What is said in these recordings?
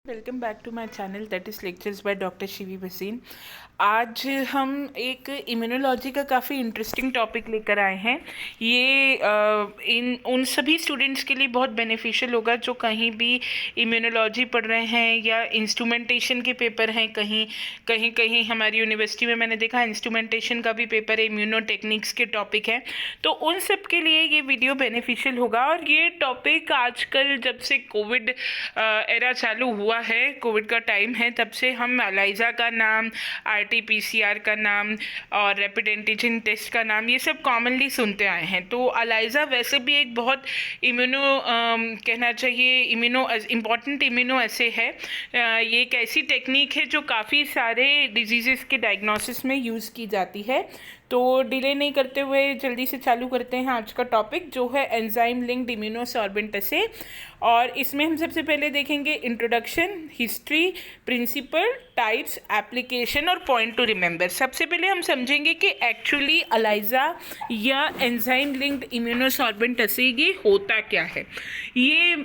Welcome back to my channel that is lectures by doctor Shivi Bhasin. आज हम एक immunology का काफ़ी इंटरेस्टिंग टॉपिक लेकर आए हैं। ये इन उन सभी स्टूडेंट्स के लिए बहुत बेनिफिशियल होगा जो कहीं भी इम्यूनोलॉजी पढ़ रहे हैं या इंस्ट्रूमेंटेशन के पेपर हैं। कहीं हमारी यूनिवर्सिटी में मैंने देखा इंस्ट्रूमेंटेशन का भी पेपर है, इम्यूनो टेक्निक्स के टॉपिक हैं, तो उन सब के लिए ये वीडियो बेनिफिशियल होगा। और ये टॉपिक आजकल जब से कोविड एरा चालू हुआ है, कोविड का टाइम है, तब से हम एलाइजा का नाम, RT-PCR का नाम और रैपिड एंटीजन टेस्ट का नाम ये सब कॉमनली सुनते आए हैं। तो एलाइजा वैसे भी एक बहुत कहना चाहिए इम्पॉर्टेंट इम्यूनो ऐसे है। ये एक ऐसी टेक्निक है जो काफ़ी सारे डिजीज़ के डायग्नोसिस में यूज़ की जाती है। तो डिले नहीं करते हुए जल्दी से चालू करते हैं आज का टॉपिक, जो है एंजाइम लिंक्ड इम्यूनोसॉर्बेंट असे। और इसमें हम सबसे पहले देखेंगे introduction, history, principle, types, application और पॉइंट टू रिमेंबर। सबसे पहले हम समझेंगे कि एक्चुअली एलाइजा या एंजाइम लिंक्ड इम्यूनोसॉर्बेंट असे ये होता क्या है। ये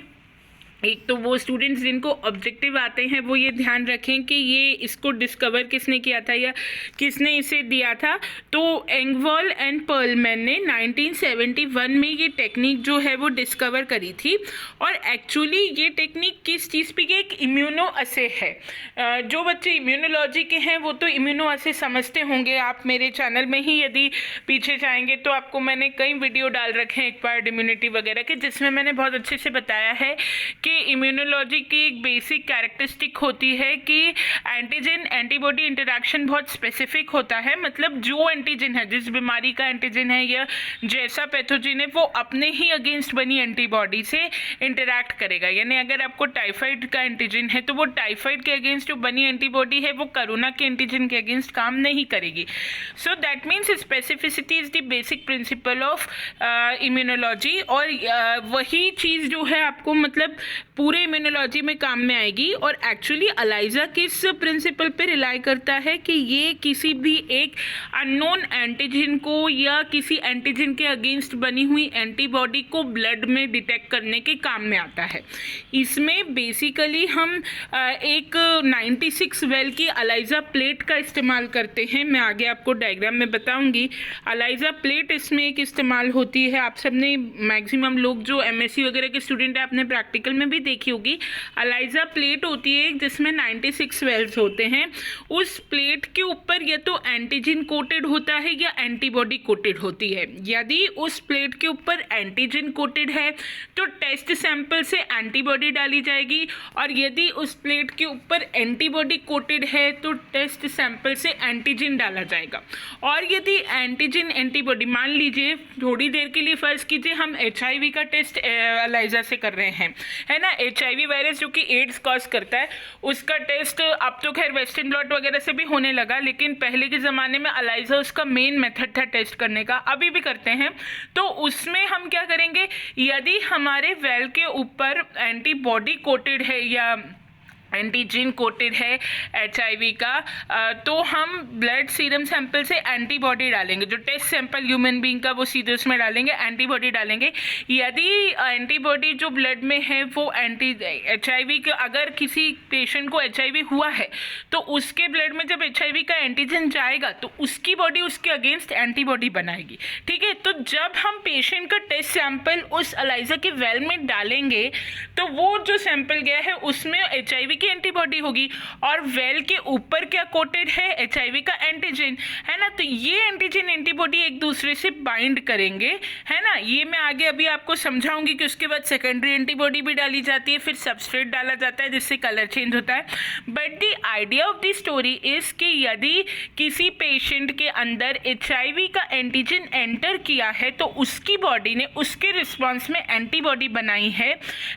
एक तो वो स्टूडेंट्स जिनको ऑब्जेक्टिव आते हैं वो ये ध्यान रखें कि ये इसको डिस्कवर किसने किया था या किसने इसे दिया था। तो एंगवॉल एंड पर्लमैन ने 1971 में ये टेक्निक जो है वो डिस्कवर करी थी। और एक्चुअली ये टेक्निक किस चीज़ पे, एक इम्यूनो असे है। जो बच्चे इम्यूनोलॉजी के हैं वो तो इम्यूनो असे समझते होंगे। आप मेरे चैनल में ही यदि पीछे जाएंगे तो आपको मैंने कई वीडियो डाल रखे हैं एक्वायर्ड इम्यूनिटी वगैरह के, जिसमें मैंने बहुत अच्छे से बताया है कि इम्यूनोलॉजी की एक बेसिक कैरेक्टरिस्टिक होती है कि एंटीजन एंटीबॉडी इंटरैक्शन बहुत स्पेसिफिक होता है। मतलब जो एंटीजन है, जिस बीमारी का एंटीजन है या जैसा पैथोजन है, वो अपने ही अगेंस्ट बनी एंटीबॉडी से इंटरैक्ट करेगा। यानी अगर आपको टाइफाइड का एंटीजन है तो वो टाइफाइड के अगेंस्ट जो बनी एंटीबॉडी है वो कोरोना के एंटीजन के अगेंस्ट काम नहीं करेगी। So that means specificity is the basic principle of immunology. और वही चीज़ जो है आपको मतलब पूरे इम्यूनोलॉजी में काम में आएगी। और एक्चुअली एलाइजा किस प्रिंसिपल पे रिलाई करता है कि ये किसी भी एक अननोन एंटीजन को या किसी एंटीजन के अगेंस्ट बनी हुई एंटीबॉडी को ब्लड में डिटेक्ट करने के काम में आता है। इसमें बेसिकली हम एक 96 वेल की एलाइजा प्लेट का इस्तेमाल करते हैं। मैं आगे आपको डायग्राम में बताऊंगी। एलाइजा प्लेट इसमें एक इस्तेमाल होती है। आप सबने मैक्सिमम लोग जो MSc वगैरह के स्टूडेंट हैं अपने प्रैक्टिकल में भी देखी होगी। एलाइजा प्लेट होती है जिसमें 96 वेल्स होते हैं। उस प्लेट के ऊपर या तो एंटीजन कोटेड होता है या एंटीबॉडी कोटेड होती है। यदि उस प्लेट के ऊपर एंटीजन कोटेड है तो टेस्ट सैंपल से एंटीबॉडी डाली जाएगी, और यदि उस प्लेट के ऊपर एंटीबॉडी कोटेड है तो टेस्ट सैंपल से एंटीजन डाला जाएगा। और यदि एंटीजन एंटीबॉडी, मान लीजिए थोड़ी देर के लिए फर्ज कीजिए हम HIV का टेस्ट एलाइजा से कर रहे हैं, है ना। HIV वायरस जो कि एड्स कॉज करता है, उसका टेस्ट अब तो खैर वेस्टर्न ब्लॉट वगैरह से भी होने लगा, लेकिन पहले के ज़माने में एलाइजा उसका मेन मेथड था टेस्ट करने का, अभी भी करते हैं। तो उसमें हम क्या करेंगे, यदि हमारे वेल के ऊपर एंटीबॉडी कोटेड है या एंटीजन कोटेड है HIV का, तो हम ब्लड सीरम सैंपल से एंटीबॉडी डालेंगे। जो टेस्ट सैंपल ह्यूमन बीइंग का वो सीधे उसमें डालेंगे, एंटीबॉडी डालेंगे। यदि एंटीबॉडी जो ब्लड में है वो HIV के, अगर किसी पेशेंट को HIV हुआ है तो उसके ब्लड में जब HIV का एंटीजन जाएगा तो उसकी बॉडी उसके अगेंस्ट एंटीबॉडी बनाएगी। ठीक है, तो जब हम पेशेंट का टेस्ट सैंपल उस एलाइजा के वेल में डालेंगे तो वो जो सैंपल गया है उसमें HIV की एंटीबॉडी होगी, और वेल के ऊपर क्या कोटेड है, HIV का एंटीजन, है ना। तो ये एंटीजन एंटीबॉडी एक दूसरे से बाइंड करेंगे, है ना। ये मैं आगे अभी आपको समझाऊंगी कि उसके बाद सेकेंडरी एंटीबॉडी भी डाली जाती है, फिर सबस्ट्रेट डाला जाता है जिससे कलर चेंज होता है। But the idea of the story is कि यदि किसी पेशेंट के अंदर HIV का एंटीजन एंटर किया है तो उसकी बॉडी ने उसके रिस्पॉन्स में एंटीबॉडी बनाई है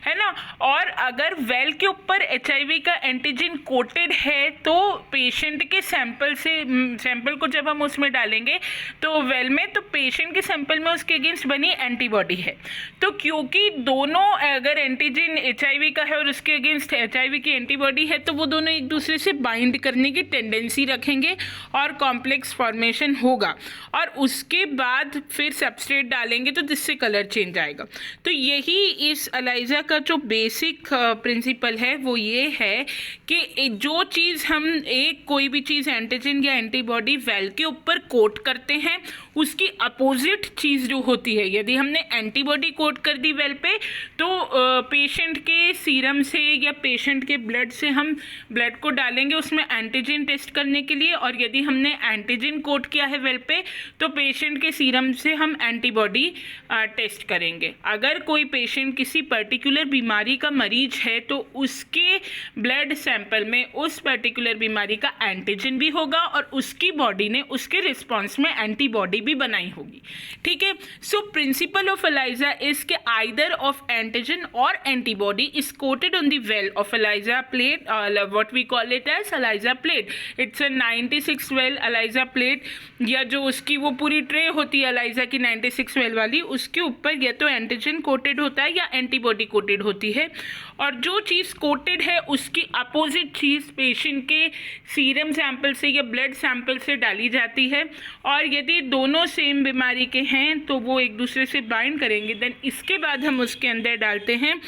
ना। और अगर वेल के ऊपर HIV का एंटीजन कोटेड है तो पेशेंट के सैंपल को जब हम उसमें डालेंगे तो वेल में, तो पेशेंट के सैंपल में उसके अगेंस्ट बनी एंटीबॉडी है। तो क्योंकि दोनों, अगर एंटीजन HIV का है और उसके अगेंस्ट HIV की एंटीबॉडी है, तो वो दोनों एक दूसरे से बाइंड करने की टेंडेंसी रखेंगे और कॉम्प्लेक्स फॉर्मेशन होगा, और उसके बाद फिर सबस्ट्रेट डालेंगे तो जिससे कलर चेंज आएगा। तो यही इस एलाइजा का जो बेसिक प्रिंसिपल है वो ये है है कि जो चीज़ हम कोई भी चीज़ एंटीजन या एंटीबॉडी वेल के ऊपर कोट करते हैं उसकी अपोजिट चीज़ जो होती है, यदि हमने एंटीबॉडी कोट कर दी वेल पे तो पेशेंट के सीरम से या पेशेंट के ब्लड से हम ब्लड को डालेंगे उसमें एंटीजन टेस्ट करने के लिए, और यदि हमने एंटीजन कोट किया है वेल पे तो पेशेंट के सीरम से हम एंटीबॉडी टेस्ट करेंगे। अगर कोई पेशेंट किसी पर्टिकुलर बीमारी का मरीज है तो उसके ब्लड सैंपल में उस पर्टिकुलर बीमारी का एंटीजन भी होगा और उसकी बॉडी ने उसके रिस्पॉन्स में एंटीबॉडी भी बनाई होगी। ठीक है, so principle of ELISA is के आइदर ऑफ एंटीजन और antibody is coated on the well of ELISA plate, what we call it as ELISA plate. It's a 96 well ELISA plate, या जो उसकी वो पूरी ट्रे होती है ELISA की 96 वेल वाली, उसके ऊपर या तो एंटीजन कोटेड होता है या एंटीबॉडी कोटेड होती है, और जो चीज़ कोटेड है उसकी अपोजिट चीज़ पेशेंट के सीरम सैंपल से या ब्लड सैंपल से डाली जाती है, और यदि दोनों सेम बीमारी के हैं तो वो एक दूसरे से बाइंड करेंगे, देन इसके बाद हम उसके अंदर डालते हैं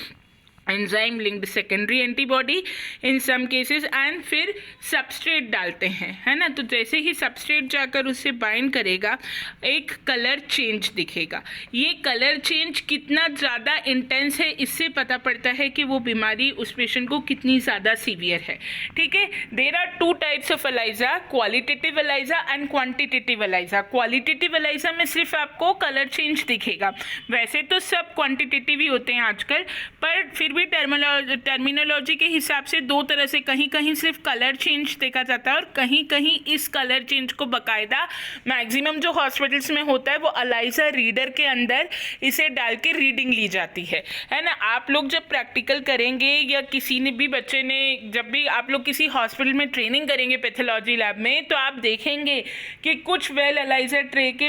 enzyme linked secondary antibody in some cases, and फिर सबस्ट्रेट डालते हैं, है ना। तो जैसे ही सबस्ट्रेट जाकर उससे बाइंड करेगा एक कलर चेंज दिखेगा। ये कलर चेंज कितना ज़्यादा इंटेंस है इससे पता पड़ता है कि वो बीमारी उस पेशेंट को कितनी ज़्यादा सीवियर है। ठीक है, there are two types of ELISA, qualitative ELISA and quantitative ELISA। Qualitative ELISA में सिर्फ आपको कलर चेंज दिखेगा, वैसे तो सब क्वांटिटेटिव ही होते हैं आजकल, पर फिर भी टर्मिनोलॉजी के हिसाब से दो तरह से, कहीं कहीं सिर्फ कलर चेंज देखा जाता है और कहीं कहीं इस कलर चेंज को बाकायदा मैक्सिमम जो हॉस्पिटल्स में होता है वो ELISA रीडर के अंदर इसे डाल के रीडिंग ली जाती है ना। आप लोग जब प्रैक्टिकल करेंगे या किसी ने भी बच्चे ने, जब भी आप लोग किसी हॉस्पिटल में ट्रेनिंग करेंगे पैथोलॉजी लैब में, तो आप देखेंगे कि कुछ वेल ELISA ट्रे के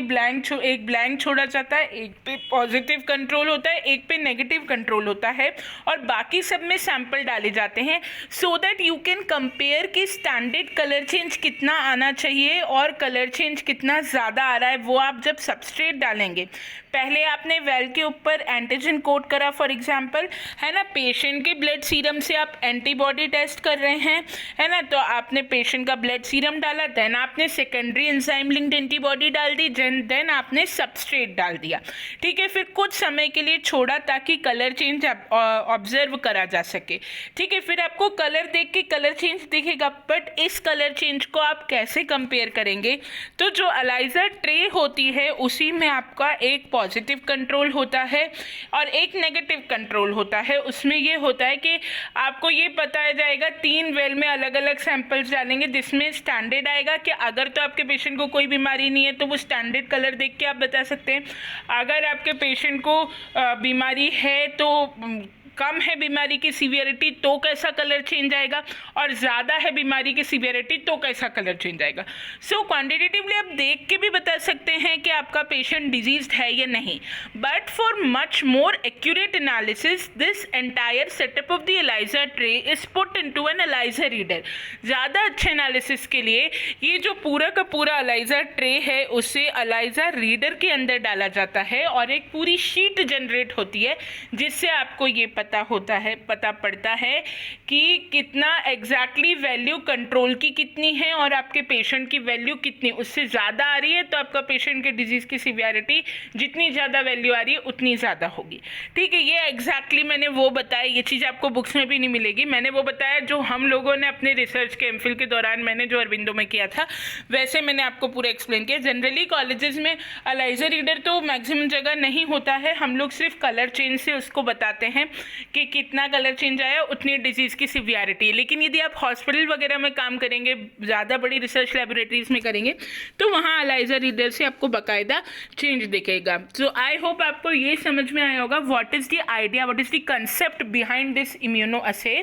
एक ब्लैंक छोड़ा जाता है, एक पे पॉजिटिव कंट्रोल होता है, एक पे नेगेटिव कंट्रोल होता है, और बाकी सब में सैंपल डाले जाते हैं, so that you can compare कि स्टैंडर्ड कलर चेंज कितना आना चाहिए और कलर चेंज कितना ज़्यादा आ रहा है। वो आप जब सबस्ट्रेट डालेंगे, पहले आपने वेल के ऊपर एंटीजन कोट करा फॉर एग्जांपल, है ना, पेशेंट के ब्लड सीरम से आप एंटीबॉडी टेस्ट कर रहे हैं, है ना, तो आपने पेशेंट का ब्लड सीरम डाला, देन आपने सेकेंडरी एंजाइम लिंक्ड एंटीबॉडी डाल दी, देन आपने सबस्ट्रेट डाल दिया। ठीक है, फिर कुछ समय के लिए छोड़ा ताकि कलर चेंज ऑब्जर्व करा जा सके। ठीक है, फिर आपको कलर देख के कलर चेंज दिखेगा, बट इस कलर चेंज को आप कैसे कंपेयर करेंगे? तो जो ELISA ट्रे होती है उसी में आपका एक पॉजिटिव कंट्रोल होता है और एक नेगेटिव कंट्रोल होता है। उसमें ये होता है कि आपको ये पता जाएगा, 3 वेल में अलग अलग सैंपल्स डालेंगे जिसमें स्टैंडर्ड आएगा कि अगर तो आपके पेशेंट को कोई बीमारी नहीं है तो वो स्टैंडर्ड कलर देख के आप बता सकते हैं, अगर आपके पेशेंट को बीमारी है तो कम है बीमारी की सीवियरिटी तो कैसा कलर चेंज आएगा, और ज़्यादा है बीमारी की सीवियरिटी तो कैसा कलर चेंज आएगा। सो क्वांटिटेटिवली आप देख के भी बता सकते हैं कि आपका पेशेंट डिजीज्ड है या नहीं, but for much more accurate analysis this entire setup of the ELISA tray is put into an ELISA reader. ज़्यादा अच्छे एनालिसिस के लिए ये जो पूरा का पूरा ELISA ट्रे है उसे ELISA रीडर के अंदर डाला जाता है और एक पूरी शीट जनरेट होती है जिससे आपको ये पता पड़ता है कि कितना एग्जैक्टली वैल्यू कंट्रोल की कितनी है और आपके पेशेंट की वैल्यू कितनी, उससे ज़्यादा आ रही है तो आपका पेशेंट के डिजीज़ की सीवियरिटी जितनी ज़्यादा वैल्यू आ रही है उतनी ज़्यादा होगी। ठीक है, ये एग्जैक्टली मैंने वो बताया, ये चीज़ आपको बुक्स में भी नहीं मिलेगी, मैंने वो बताया जो हम लोगों ने अपने रिसर्च के एमफिल के दौरान मैंने जो अरविंदो में किया था वैसे मैंने आपको पूरा एक्सप्लेन किया। जनरली कॉलेजेस में ELISA रीडर तो मैक्सिमम जगह नहीं होता है, हम लोग सिर्फ कलर चेंज से उसको बताते हैं कि कितना कलर चेंज आया उतनी डिजीज़ की सीवियरिटी। लेकिन यदि आप हॉस्पिटल वगैरह में काम करेंगे, ज़्यादा बड़ी रिसर्च लैबोरेटरीज में करेंगे तो वहाँ ELISA रीडर से आपको बाकायदा चेंज दिखेगा। सो आई होप आपको ये समझ में आया होगा what is the idea, what is the concept behind this immuno assay,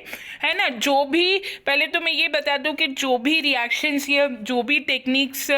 है ना। जो भी पहले तो मैं ये बता दूं कि जो भी रिएक्शंस या जो भी टेक्निक्स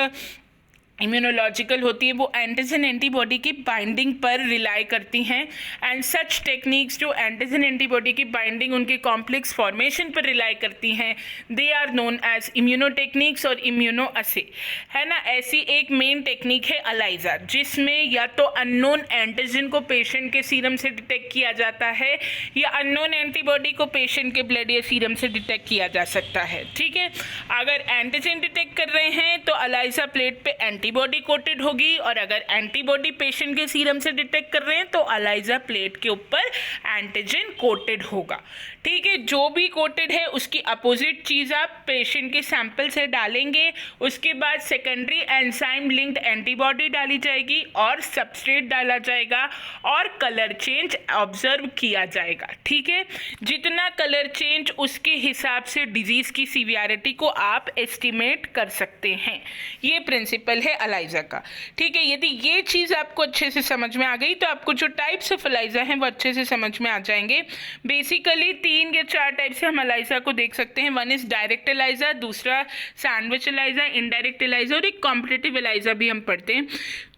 इम्यूनोलॉजिकल होती है वो एंटीजन एंटीबॉडी की बाइंडिंग पर रिलाई करती हैं, एंड सच टेक्निक्स जो एंटीजन एंटीबॉडी की बाइंडिंग उनके कॉम्प्लेक्स फॉर्मेशन पर रिलाई करती हैं, they are known as immuno techniques और इम्यूनो असे, है ना। ऐसी एक मेन टेक्निक है अलाइजा, जिसमें या तो अननोन एंटीजन को पेशेंट के सीरम से डिटेक्ट किया जाता है या अननोन एंटीबॉडी को पेशेंट के ब्लड या सीरम से डिटेक्ट किया जा सकता है, ठीक है। अगर एंटीजन डिटेक्ट कर रहे हैं तो अलाइजा प्लेट पे एंटीबॉडी कोटेड होगी, और अगर एंटीबॉडी पेशेंट के सीरम से डिटेक्ट कर रहे हैं तो अलाइजा प्लेट के ऊपर एंटीजन कोटेड होगा, ठीक है। जो भी कोटेड है उसकी अपोजिट चीज़ आप पेशेंट के सैंपल से डालेंगे, उसके बाद सेकेंडरी एंजाइम लिंक्ड एंटीबॉडी डाली जाएगी और सबस्ट्रेट डाला जाएगा और कलर चेंज ऑब्जर्व किया जाएगा, ठीक है। जितना कलर चेंज उसके हिसाब से डिजीज़ की सीवियरिटी को आप एस्टिमेट कर सकते हैं। ये प्रिंसिपल है अलाइजा का, ठीक है। यदि ये चीज़ आपको अच्छे से समझ में आ गई तो आपको जो टाइप्स ऑफ अलाइजा हैं वो अच्छे से समझ में आ जाएंगे। बेसिकली 3 या 4 टाइप से हम अलाइजा को देख सकते हैं। वन इज डायरेक्ट अलाइजा, दूसरा सैंडविच अलाइजा, इनडायरेक्ट अलाइजा, और एक कॉम्पिटिटिव अलाइजा भी हम पढ़ते हैं।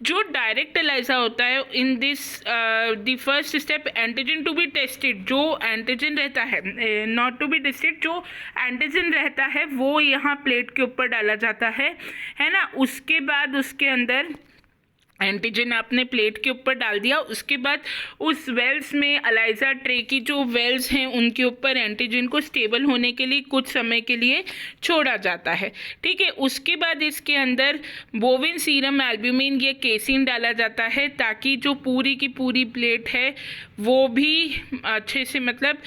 जो डायरेक्ट अलाइजा होता है, in this the first step antigen to be tested, जो एंटीजन रहता है, नॉट टू बी टेस्टेड, जो एंटीजन रहता है वो यहाँ प्लेट के ऊपर डाला जाता है ना। उसके बाद उसके अंदर एंटीजन आपने प्लेट के ऊपर डाल दिया, उसके बाद उस वेल्स में अलाइजा ट्रे की जो वेल्स हैं उनके ऊपर एंटीजन को स्टेबल होने के लिए कुछ समय के लिए छोड़ा जाता है, ठीक है। उसके बाद इसके अंदर बोविन सीरम एल्ब्यूमिन या केसिन डाला जाता है ताकि जो पूरी की पूरी प्लेट है वो भी अच्छे से मतलब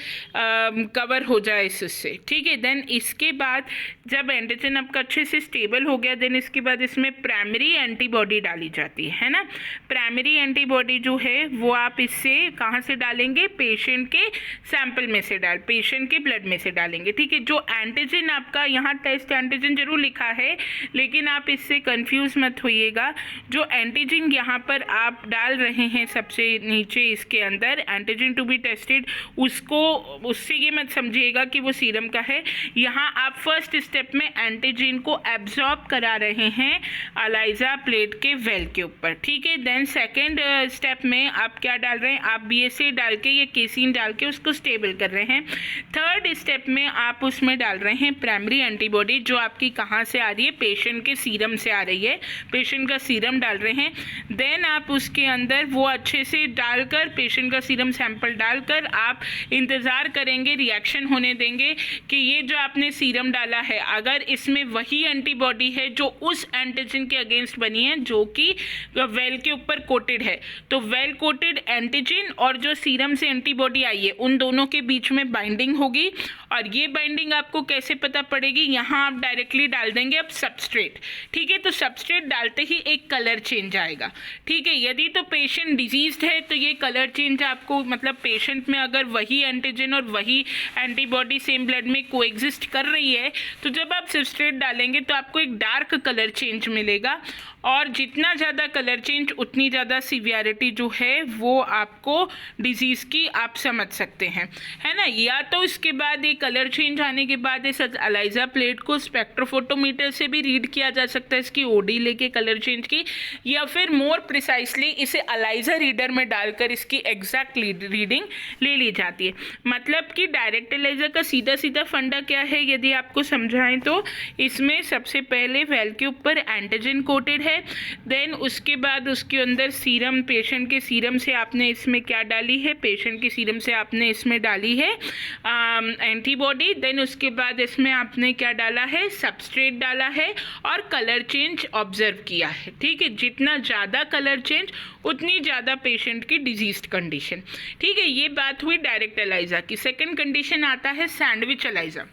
कवर हो जाए इससे, ठीक है। देन इसके बाद जब एंटीजन आपका अच्छे से स्टेबल हो गया, देन इसके बाद इसमें प्राइमरी एंटीबॉडी डाली जाती है ना। प्राइमरी एंटीबॉडी जो है वो आप इससे कहाँ से डालेंगे, पेशेंट के सैंपल में से पेशेंट के ब्लड में से डालेंगे, ठीक है। जो एंटीजन आपका यहाँ टेस्ट एंटीजन जरूर लिखा है, लेकिन आप इससे कंफ्यूज मत होइएगा। जो एंटीजन यहाँ पर आप डाल रहे हैं सबसे नीचे इसके अंदर एंटीजन टू बी टेस्टेड, उससे ये मत समझिएगा कि वो सीरम का है। यहाँ आप फर्स्ट स्टेप में एंटीजन को एब्जॉर्ब करा रहे हैं अलाइजा प्लेट के वेल के ऊपर, ठीक है। देन सेकेंड स्टेप में आप क्या डाल रहे हैं, आप BSA डाल के या केसिन डाल के उसको स्टेबल कर रहे हैं। थर्ड स्टेप में आप उसमें डाल रहे हैं प्राइमरी एंटीबॉडी, जो आपकी कहाँ से आ रही है, पेशेंट के सीरम से आ रही है, पेशेंट का सीरम डाल रहे हैं। देन आप उसके अंदर वो अच्छे से डालकर पेशेंट का सीरम सैंपल डालकर आप इंतज़ार करेंगे, रिएक्शन होने देंगे कि ये जो आपने सीरम डाला है अगर इसमें वही एंटीबॉडी है जो उस एंटीजन के अगेंस्ट बनी है जो कि वेल के ऊपर कोटेड है, तो वेल कोटेड एंटीजन और जो सीरम से एंटीबॉडी आई है उन दोनों के बीच में बाइंडिंग होगी। और ये बाइंडिंग आपको कैसे पता पड़ेगी, यहाँ आप डायरेक्टली डाल देंगे अब सबस्ट्रेट, ठीक है। तो सबस्ट्रेट डालते ही एक कलर चेंज आएगा, ठीक है। यदि तो पेशेंट डिजीज्ड है तो ये कलर चेंज आपको मतलब पेशेंट में अगर वही एंटीजन और वही एंटीबॉडी सेम ब्लड में कोएग्जिस्ट कर रही है तो जब आप सबस्ट्रेट डालेंगे तो आपको एक डार्क कलर चेंज मिलेगा, और जितना ज़्यादा कलर चेंज उतनी ज़्यादा सीवियरिटी जो है वो आपको डिजीज़ की आप समझ सकते हैं, है ना। या तो इसके बाद ये कलर चेंज आने के बाद इस अलाइजा प्लेट को स्पेक्ट्रोफोटोमीटर से भी रीड किया जा सकता है इसकी OD लेके कलर चेंज की, या फिर मोर प्रिसाइसली इसे अलाइजा रीडर में डालकर इसकी एग्जैक्ट रीडिंग ले ली जाती है। मतलब कि डायरेक्ट अलाइजा का सीधा सीधा फंडा क्या है यदि आपको समझाएं तो इसमें सबसे पहले वेल के ऊपर एंटीजन कोटेड है, देन उसके बाद उसके अंदर सीरम, पेशेंट के सीरम से आपने इसमें क्या डाली है, पेशेंट के सीरम से आपने इसमें डाली है एंटीबॉडी, देन उसके बाद इसमें आपने क्या डाला है, सबस्ट्रेट डाला है और कलर चेंज ऑब्जर्व किया है, ठीक है। जितना ज़्यादा कलर चेंज उतनी ज़्यादा पेशेंट की डिजीज्ड कंडीशन, ठीक है। ये बात हुई डायरेक्ट अलाइजा की। सेकेंड कंडीशन आता है सैंडविच अलाइजा।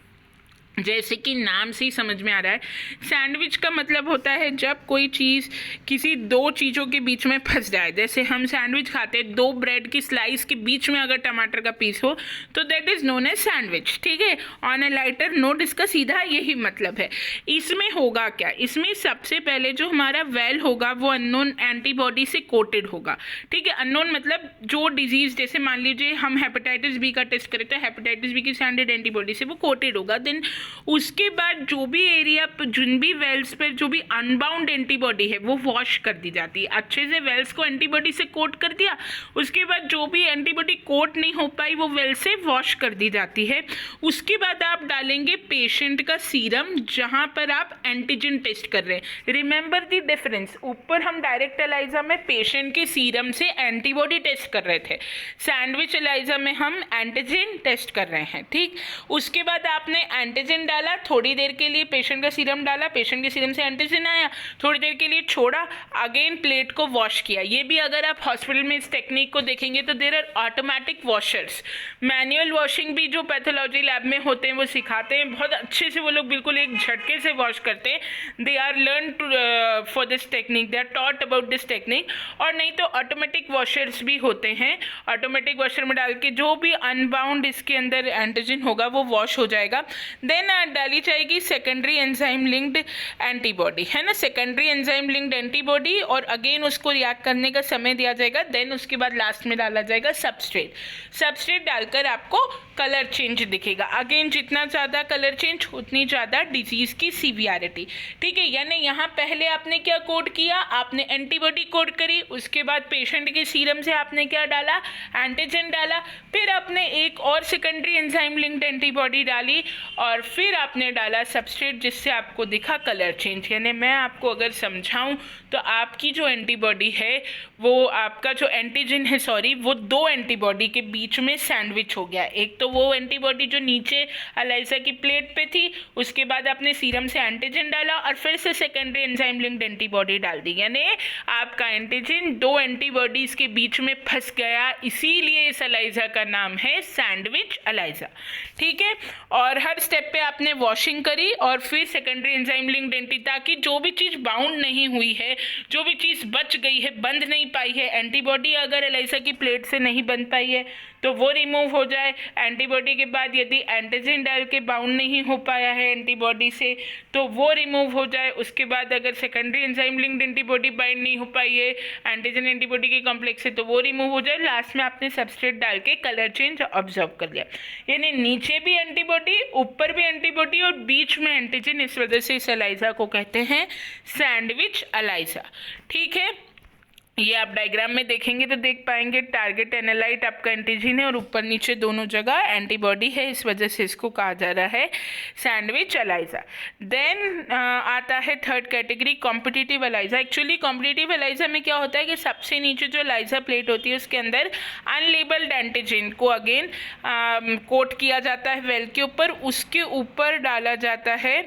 जैसे कि नाम से ही समझ में आ रहा है, सैंडविच का मतलब होता है जब कोई चीज़ किसी दो चीज़ों के बीच में फंस जाए। जैसे हम सैंडविच खाते हैं, दो ब्रेड की स्लाइस के बीच में अगर टमाटर का पीस हो तो that is known as sandwich, ठीक है। ऑन ए लाइटर नोट इसका सीधा यही मतलब है। इसमें होगा क्या, इसमें सबसे पहले जो हमारा वेल होगा वो अननोन एंटीबॉडी से कोटेड होगा, ठीक है। अननोन मतलब जो डिजीज़, जैसे मान लीजिए हम हेपेटाइटिस बी का टेस्ट करें तो हेपेटाइटिस बी की स्टैंडर्ड एंटीबॉडी से वो कोटेड होगा। देन उसके बाद जो भी एरिया पर, जिन भी वेल्स पर जो भी अनबाउंड एंटीबॉडी है वो वॉश कर दी जाती है। अच्छे से वेल्स को एंटीबॉडी से कोट कर दिया, उसके बाद जो भी एंटीबॉडी कोट नहीं हो पाई वो वेल से वॉश कर दी जाती है। उसके बाद आप डालेंगे पेशेंट का सीरम, जहां पर आप एंटीजन टेस्ट कर रहे हैं। रिमेंबर द डिफरेंस, ऊपर हम डायरेक्ट एलाइजा में पेशेंट के सीरम से एंटीबॉडी टेस्ट कर रहे थे, सैंडविच एलाइजा में हम एंटीजन टेस्ट कर रहे हैं। ठीक, उसके बाद आपने एंटीजन डाला, थोड़ी देर के लिए पेशेंट का सीरम डाला, पेशेंट के सीरम से एंटीजन आया, थोड़ी देर के लिए छोड़ा, अगेन प्लेट को वॉश किया। ये भी अगर आप हॉस्पिटल में इस टेक्निक को देखेंगे तो there are automatic washers. Manual washing भी जो पैथोलॉजी लैब में होते हैं वो सिखाते हैं, बहुत अच्छे से वो लोग बिल्कुल एक झटके से वॉश करते हैं। They are learn to for this technique, they are taught about this technique. और नहीं तो ऑटोमेटिक वॉशर्स भी होते हैं, ऑटोमेटिक वॉशर में डाल के जो भी अनबाउंड इसके अंदर एंटीजन होगा वो वॉश हो जाएगा। देन डाली जाएगी सेकेंडरी एंजाइम लिंक्ड एंटीबॉडी, है ना, सेकेंडरी एंजाइम लिंक्ड एंटीबॉडी, और अगेन उसको रिएक्ट करने का समय दिया जाएगा। देन उसके बाद लास्ट में डाला जाएगा सबस्ट्रेट। सबस्ट्रेट डालकर आपको कलर चेंज दिखेगा। अगेन जितना ज़्यादा कलर चेंज उतनी ज़्यादा डिजीज़ की सीवियरिटी। ठीक है, यानी यहाँ पहले आपने क्या कोड किया, आपने एंटीबॉडी कोड करी, उसके बाद पेशेंट के सीरम से आपने क्या डाला, एंटीजन डाला, फिर आपने एक और सेकेंडरी एंजाइम लिंक्ड एंटीबॉडी डाली, और फिर आपने डाला सबस्ट्रेट, जिससे आपको दिखा कलर चेंज। यानी मैं आपको अगर समझाऊं तो आपकी जो एंटीबॉडी है वो, आपका जो एंटीजन है सॉरी, वो दो एंटीबॉडी के बीच में सैंडविच हो गया। एक तो वो एंटीबॉडी जो नीचे एलाइजा की प्लेट पे थी, उसके बाद आपने सीरम से एंटीजन डाला और फिर से सेकेंडरी एंजाइम लिंक्ड एंटीबॉडी डाल दी, यानी आपका एंटीजन दो एंटीबॉडीज के बीच में फंस गया। इसीलिए इस एलाइजा का नाम है सैंडविच एलाइजा। ठीक है, और हर स्टेप पे आपने वॉशिंग करी और फिर सेकेंडरी एंजाइम लिंक्ड एंटी, ताकि जो भी चीज़ बाउंड नहीं हुई है, जो भी चीज़ बच गई है, बंध नहीं पाई है, एंटीबॉडी अगर एलाइजा की प्लेट से नहीं बंध पाई है तो वो रिमूव हो जाए। एंटीबॉडी के बाद यदि एंटीजन डाल के बाउंड नहीं हो पाया है एंटीबॉडी से तो वो रिमूव हो जाए। उसके बाद अगर secondary enzyme linked antibody bind नहीं हो पाई है एंटीजन एंटीबॉडी के कॉम्प्लेक्स से तो वो रिमूव हो जाए। लास्ट में आपने सबस्ट्रेट डाल के कलर चेंज ऑब्जर्व कर लिया, यानी नीचे भी एंटीबॉडी, ऊपर भी एंटीबॉडी और बीच में एंटीजन। इस वजह से इस एलाइजा को कहते हैं सैंडविच एलाइजा। ठीक है, ये आप डायग्राम में देखेंगे तो देख पाएंगे, टारगेट एनालाइट आपका एंटीजन है और ऊपर नीचे दोनों जगह एंटीबॉडी है, इस वजह से इसको कहा जा रहा है सैंडविच एलाइजा। देन आता है third category competitive ELISA. Actually competitive ELISA में क्या होता है कि सबसे नीचे जो एलाइजा प्लेट होती है उसके अंदर अनलेबल्ड एंटीजन को अगेन कोट किया जाता है वेल के ऊपर, उसके ऊपर डाला जाता है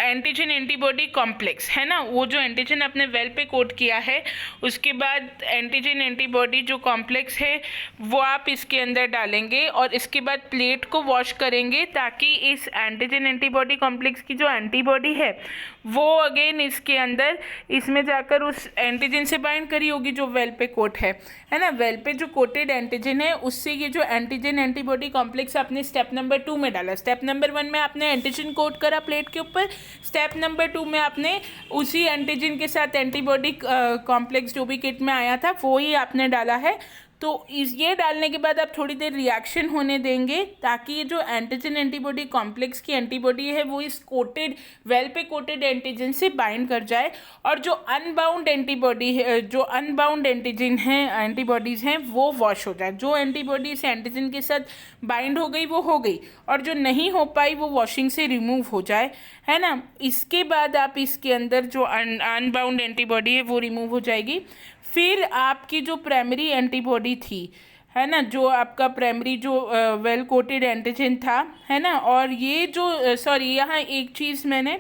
एंटीजन एंटीबॉडी कॉम्प्लेक्स, है ना, वो जो एंटीजन अपने वेल पे कोट किया है उसके बाद एंटीजन एंटीबॉडी जो कॉम्प्लेक्स है वो आप इसके अंदर डालेंगे और इसके बाद प्लेट को वॉश करेंगे ताकि इस एंटीजन एंटीबॉडी कॉम्प्लेक्स की जो एंटीबॉडी है वो अगेन इसके अंदर इसमें जाकर उस एंटीजन से बाइंड करी होगी जो वेल पे कोट है ना। वेल पे जो कोटेड एंटीजन है उससे ये जो एंटीजन एंटीबॉडी कॉम्प्लेक्स आपने स्टेप नंबर 2 में डाला। स्टेप नंबर 1 में आपने एंटीजन कोट करा प्लेट के ऊपर, स्टेप नंबर 2 में आपने उसी एंटीजन के साथ एंटीबॉडी कॉम्प्लेक्स जो भी किट में आया था वो ही आपने डाला है। तो ये डालने के बाद आप थोड़ी देर रिएक्शन होने देंगे ताकि ये जो एंटीजन एंटीबॉडी कॉम्प्लेक्स की एंटीबॉडी है वो इस कोटेड वेल पे कोटेड एंटीजन से बाइंड कर जाए और जो अनबाउंड एंटीबॉडी है, जो अनबाउंड एंटीजन हैं एंटीबॉडीज़ हैं वो वॉश हो जाए। जो एंटीबॉडी इस एंटीजन के साथ बाइंड हो गई वो हो गई और जो नहीं हो पाई वो वॉशिंग से रिमूव हो जाए, है ना। इसके बाद आप इसके अंदर जो अनबाउंड एंटीबॉडी है वो रिमूव हो जाएगी। फिर आपकी जो प्राइमरी एंटीबॉडी थी, है ना, जो आपका प्राइमरी जो वेल कोटेड एंटीजन था, है ना, और ये जो सॉरी यहाँ एक चीज़ मैंने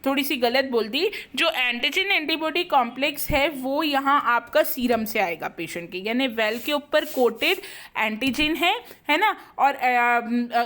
थोड़ी सी गलत बोल दी, जो एंटीजन एंटीबॉडी कॉम्प्लेक्स है वो यहाँ आपका सीरम से आएगा पेशेंट के, यानी वेल के ऊपर कोटेड एंटीजन है ना, और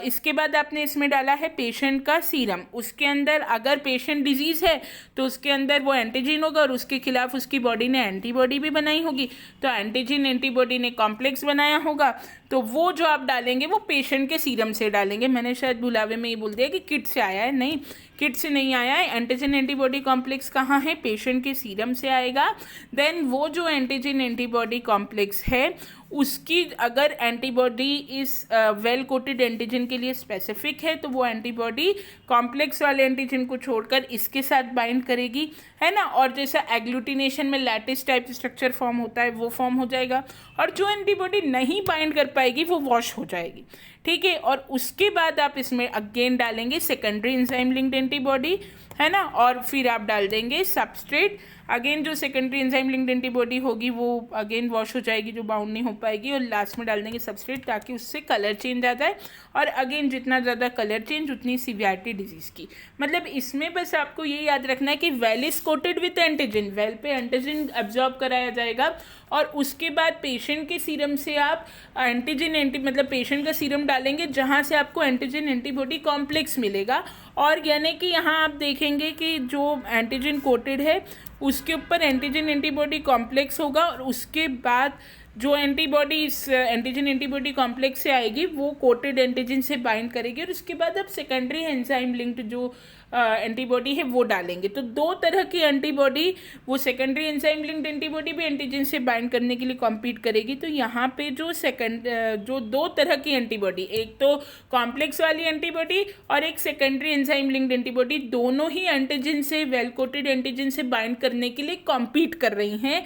इसके बाद आपने इसमें डाला है पेशेंट का सीरम। उसके अंदर अगर पेशेंट डिजीज़ है तो उसके अंदर वो एंटीजन होगा और उसके खिलाफ उसकी बॉडी ने एंटीबॉडी भी बनाई होगी, तो एंटीजन एंटीबॉडी ने कॉम्प्लेक्स बनाया होगा, तो वो जो आप डालेंगे वो पेशेंट के सीरम से डालेंगे। मैंने शायद बुलावे में ये बोल दिया कि किट से आया है, नहीं, किट से नहीं आया है। एंटीजन एंटीबॉडी कॉम्प्लेक्स कहाँ है, पेशेंट के सीरम से आएगा। देन वो जो एंटीजन एंटीबॉडी कॉम्प्लेक्स है उसकी अगर एंटीबॉडी इस वेल कोटेड एंटीजन के लिए स्पेसिफिक है तो वो एंटीबॉडी कॉम्प्लेक्स वाले एंटीजन को छोड़कर इसके साथ बाइंड करेगी, है ना। और जैसा एग्लूटिनेशन में लैटिस टाइप स्ट्रक्चर फॉर्म होता है वो फॉर्म हो जाएगा, और जो एंटीबॉडी नहीं बाइंड कर पाएगी वो वॉश हो जाएगी, ठीक है। और उसके बाद आप इसमें अगेन डालेंगे सेकेंडरी एंजाइम लिंक्ड एंटीबॉडी, है ना, और फिर आप डाल देंगे सबस्ट्रेट। अगेन जो सेकेंडरी एंजाइम लिंक्ड एंटीबॉडी होगी वो अगेन वॉश हो जाएगी, जो बाउंड नहीं हो पाएगी, और लास्ट में डाल देंगे सबस्ट्रेट ताकि उससे कलर चेंज आ जाए। और अगेन जितना ज़्यादा कलर चेंज उतनी सीवियरिटी डिजीज़ की। मतलब इसमें बस आपको ये याद रखना है कि well is coated with antigen, well पे एंटीजन एब्जॉर्ब कराया जाएगा, और उसके बाद पेशेंट के सीरम से आप मतलब पेशेंट का सीरम डालेंगे जहाँ से आपको एंटीजन एंटीबॉडी कॉम्प्लेक्स मिलेगा। और यानी कि यहाँ आप देखेंगे कि जो एंटीजन कोटेड है उसके ऊपर एंटीजन एंटीबॉडी कॉम्प्लेक्स होगा, और उसके बाद जो एंटीबॉडी इस एंटीजन एंटीबॉडी कॉम्प्लेक्स से आएगी वो कोटेड एंटीजन से बाइंड करेगी, और उसके बाद आप सेकेंडरी एंजाइम लिंक्ड जो एंटीबॉडी है वो डालेंगे। तो दो तरह की एंटीबॉडी, वो सेकेंडरी एंजाइम लिंक्ड एंटीबॉडी भी एंटीजन से बाइंड करने के लिए कॉम्पीट करेगी। तो यहाँ पे जो दो तरह की एंटीबॉडी, एक तो कॉम्प्लेक्स वाली एंटीबॉडी और एक सेकेंडरी एंजाइम लिंक्ड एंटीबॉडी, दोनों ही एंटीजन से वेल कोटेड एंटीजन से बाइंड करने के लिए कॉम्पीट कर रही हैं,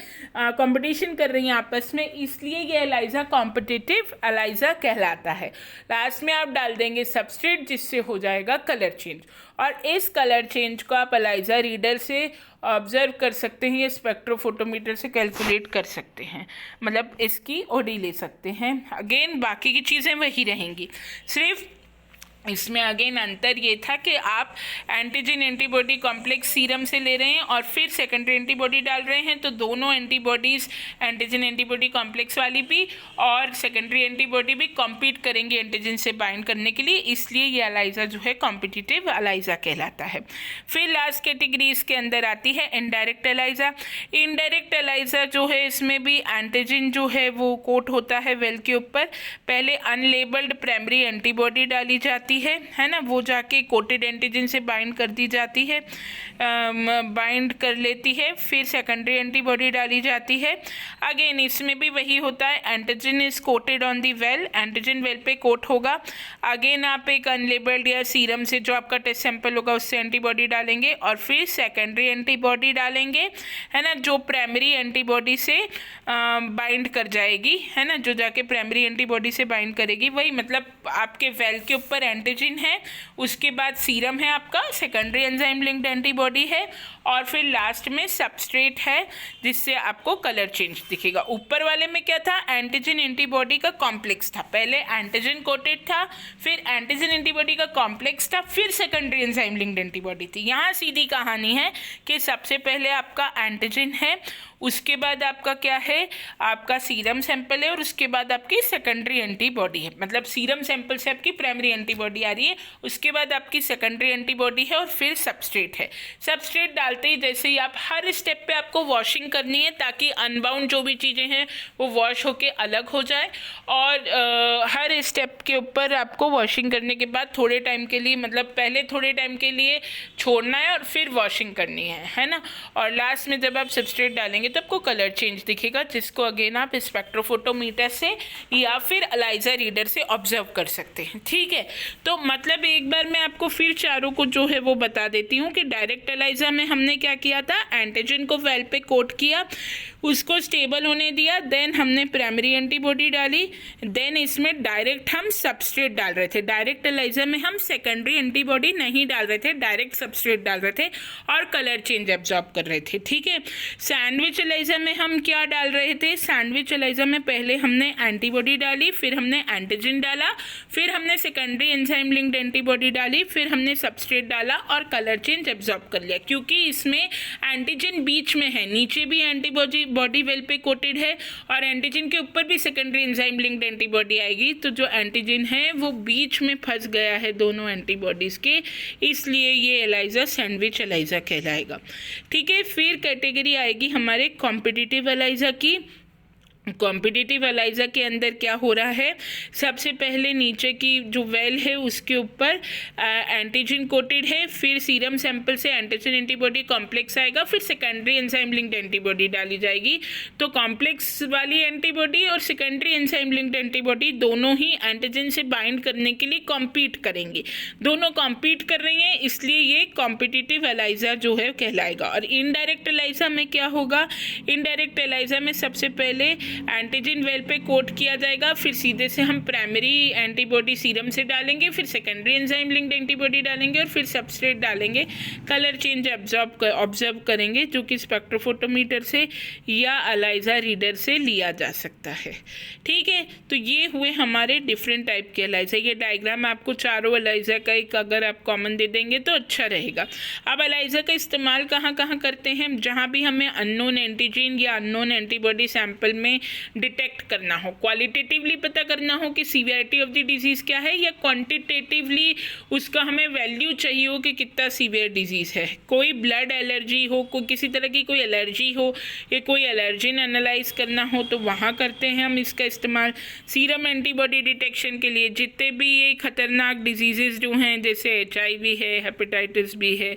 कॉम्पिटिशन कर रही हैं आपस में, इसलिए ये एलाइजा कॉम्पिटिटिव एलाइजा कहलाता है। लास्ट में आप डाल देंगे सबस्ट्रेट जिससे हो जाएगा कलर चेंज, और इस कलर चेंज को आप एलाइजा रीडर से ऑब्जर्व कर सकते हैं या स्पेक्ट्रोफोटोमीटर से कैलकुलेट कर सकते हैं, मतलब इसकी ओडी ले सकते हैं। अगेन बाकी की चीज़ें वही रहेंगी, सिर्फ इसमें अगेन अंतर ये था कि आप एंटीजन एंटीबॉडी कॉम्प्लेक्स सीरम से ले रहे हैं और फिर सेकेंडरी एंटीबॉडी डाल रहे हैं, तो दोनों एंटीबॉडीज़ एंटीजन एंटीबॉडी कॉम्प्लेक्स वाली भी और सेकेंडरी एंटीबॉडी भी कॉम्पीट करेंगे एंटीजन से बाइंड करने के लिए, इसलिए ये एलाइजा जो है कॉम्पिटिटिव एलाइजा कहलाता है। फिर लास्ट कैटेगरी इसके अंदर आती है इनडायरेक्ट एलाइजा। इनडायरेक्ट एलाइजा जो है इसमें भी एंटीजन जो है वो कोट होता है वेल के ऊपर, पहले अनलेबल्ड प्राइमरी एंटीबॉडी डाली जाती है ना, वो जाके कोटेड एंटीजन से बाइंड कर दी जाती है, बाइंड कर लेती है, फिर सेकेंडरी एंटीबॉडी डाली जाती है। अगेन इसमें भी वही होता है, antigen is coated on the well, antigen well पे कोट होगा। अगेन आप एक अनलेबल्ड या सीरम से जो आपका टेस्ट सैंपल होगा उससे एंटीबॉडी डालेंगे और फिर सेकेंडरी एंटीबॉडी डालेंगे, है ना, जो प्राइमरी एंटीबॉडी से बाइंड कर जाएगी, है ना, जो जाके प्राइमरी एंटीबॉडी से बाइंड करेगी। वही मतलब आपके वेल के ऊपर एंटीजन है, उसके बाद सीरम है आपका, सेकेंडरी एंजाइम लिंक्ड एंटीबॉडी है, और फिर लास्ट में सबस्ट्रेट है जिससे आपको कलर चेंज दिखेगा। ऊपर वाले में क्या था, एंटीजन एंटीबॉडी का कॉम्प्लेक्स था, पहले एंटीजन कोटेड था, फिर एंटीजन एंटीबॉडी का कॉम्प्लेक्स था, फिर सेकेंडरी एंजाइम लिंक्ड एंटीबॉडी थी। यहाँ सीधी कहानी है कि सबसे पहले आपका एंटीजन है, उसके बाद आपका क्या है, आपका सीरम सैंपल है, और उसके बाद आपकी सेकेंडरी एंटीबॉडी है। मतलब सीरम सैंपल से आपकी प्राइमरी एंटीबॉडी आ रही है, उसके बाद आपकी सेकेंडरी एंटीबॉडी है, और फिर सबस्ट्रेट है। सबस्ट्रेट डालते ही जैसे ही आप हर स्टेप पे आपको वॉशिंग करनी है ताकि अनबाउंड जो भी चीज़ें हैं वो वॉश होके अलग हो जाए, और हर स्टेप के ऊपर आपको वॉशिंग करने के बाद थोड़े टाइम के लिए, मतलब पहले थोड़े टाइम के लिए छोड़ना है और फिर वॉशिंग करनी है ना। और लास्ट में जब आप सबस्ट्रेट डालेंगे तो आपको कलर चेंज दिखेगा, जिसको अगेन आप स्पेक्ट्रोफोटोमीटर से या फिर एलाइजा रीडर से ऑब्जर्व कर सकते हैं, ठीक है। तो मतलब एक बार मैं आपको फिर चारों को जो है वो बता देती हूँ कि डायरेक्ट एलाइजा में हमने क्या किया था, एंटीजन को वेल पे कोट किया, उसको स्टेबल होने दिया, देन हमने प्राइमरी एंटीबॉडी डाली, देन इसमें डायरेक्ट हम सबस्ट्रेट डाल रहे थे। डायरेक्ट एलाइजा में हम सेकेंडरी एंटीबॉडी नहीं डाल रहे थे, डायरेक्ट सबस्ट्रेट डाल रहे थे और कलर चेंज एब्जॉर्ब कर रहे थे, ठीक है। सैंडविच एलाइजा में हम क्या डाल रहे थे, सैंडविच एलाइजा में पहले हमने एंटीबॉडी डाली, फिर हमने एंटीजन डाला, फिर हमने सेकेंडरी एंजाइम लिंक्ड एंटीबॉडी डाली, फिर हमने सबस्ट्रेट डाला और कलर चेंज एब्जॉर्ब कर लिया। क्योंकि इसमें एंटीजन बीच में है, नीचे भी एंटीबॉडी बॉडी वेल पे कोटेड है और एंटीजन के ऊपर भी सेकेंडरी एंजाइम लिंक्ड एंटीबॉडी आएगी, तो जो एंटीजन है वो बीच में फंस गया है दोनों एंटीबॉडीज़ के, इसलिए ये एलाइजा सैंडविच एलाइजा कहलाएगा, ठीक है। फिर कैटेगरी आएगी हमारे कॉम्पिटिटिव एलाइजा की। कॉम्पिटिटिव एलाइजा के अंदर क्या हो रहा है, सबसे पहले नीचे की जो वेल है उसके ऊपर एंटीजन कोटेड है, फिर सीरम सैंपल से एंटीजन एंटीबॉडी कॉम्प्लेक्स आएगा, फिर सेकेंडरी एंजाइम लिंक्ड एंटीबॉडी डाली जाएगी। तो कॉम्प्लेक्स वाली एंटीबॉडी और सेकेंडरी एंजाइम लिंक्ड एंटीबॉडी दोनों ही एंटीजन से बाइंड करने के लिए कॉम्पीट करेंगे, दोनों कॉम्पीट कर रही हैं, इसलिए ये कॉम्पिटिटिव एलाइजा जो है कहलाएगा। और इनडायरेक्ट एलाइजा में क्या होगा, इनडायरेक्ट एलाइजा में सबसे पहले एंटीजन वेल पे कोट किया जाएगा, फिर सीधे से हम प्राइमरी एंटीबॉडी सीरम से डालेंगे, फिर सेकेंडरी एंजाइम लिंक्ड एंटीबॉडी डालेंगे और फिर सबस्ट्रेट डालेंगे। कलर चेंज ऑब्जर्व करेंगे जो कि स्पेक्ट्रोफोटोमीटर से या एलाइजा रीडर से लिया जा सकता है। ठीक है, तो ये हुए हमारे डिफरेंट टाइप के एलाइजा। ये डायग्राम आपको चारों एलाइजा का एक अगर आप कॉमन दे देंगे तो अच्छा रहेगा। अब एलाइजा का इस्तेमाल कहाँ कहाँ करते हैं, जहाँ भी हमें अननोन एंटीजन या अननोन एंटीबॉडी सैंपल में डिटेक्ट करना हो, क्वालिटेटिवली पता करना हो कि सीवियरिटी ऑफ द डिजीज़ क्या है, या क्वांटिटेटिवली उसका हमें वैल्यू चाहिए हो कि कितना सीवियर डिजीज़ है। कोई ब्लड एलर्जी हो, कोई किसी तरह की कोई एलर्जी हो, या कोई एलर्जिन एनालाइज करना हो तो वहाँ करते हैं हम इसका इस्तेमाल। सीरम एंटीबॉडी डिटेक्शन के लिए जितने भी ये खतरनाक डिजीज़ जो हैं, जैसे HIV है, हेपेटाइटिस बी है,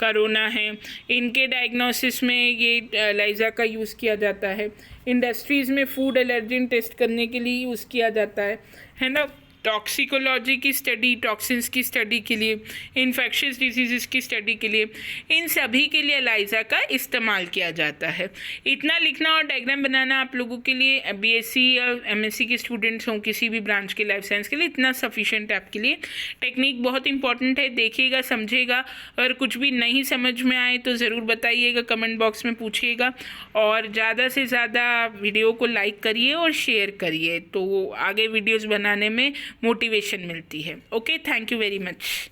कोरोना है, इनके डायग्नोसिस में ये एलाइजा का यूज़ किया जाता है। इंडस्ट्रीज़ में फूड एलर्जिन टेस्ट करने के लिए यूज़ किया जाता है ना। टॉक्सिकोलॉजी की स्टडी, टॉक्सिन्स की स्टडी के लिए, इन्फेक्शियस डिजीज़ की स्टडी के लिए, इन सभी के लिए एलाइजा का इस्तेमाल किया जाता है। इतना लिखना और डायग्राम बनाना आप लोगों के लिए BSc या MSc के स्टूडेंट्स हों, किसी भी ब्रांच के लाइफ साइंस के लिए, इतना सफिशेंट है आपके लिए। टेक्निक बहुत इंपॉर्टेंट है, देखिएगा, समझिएगा। अगर कुछ भी नहीं समझ में आए तो ज़रूर बताइएगा, कमेंट बॉक्स में पूछिएगा, और ज़्यादा से ज़्यादा वीडियो को लाइक करिए और शेयर करिए, तो आगे वीडियोज़ बनाने में मोटिवेशन मिलती है। Okay, thank you very much.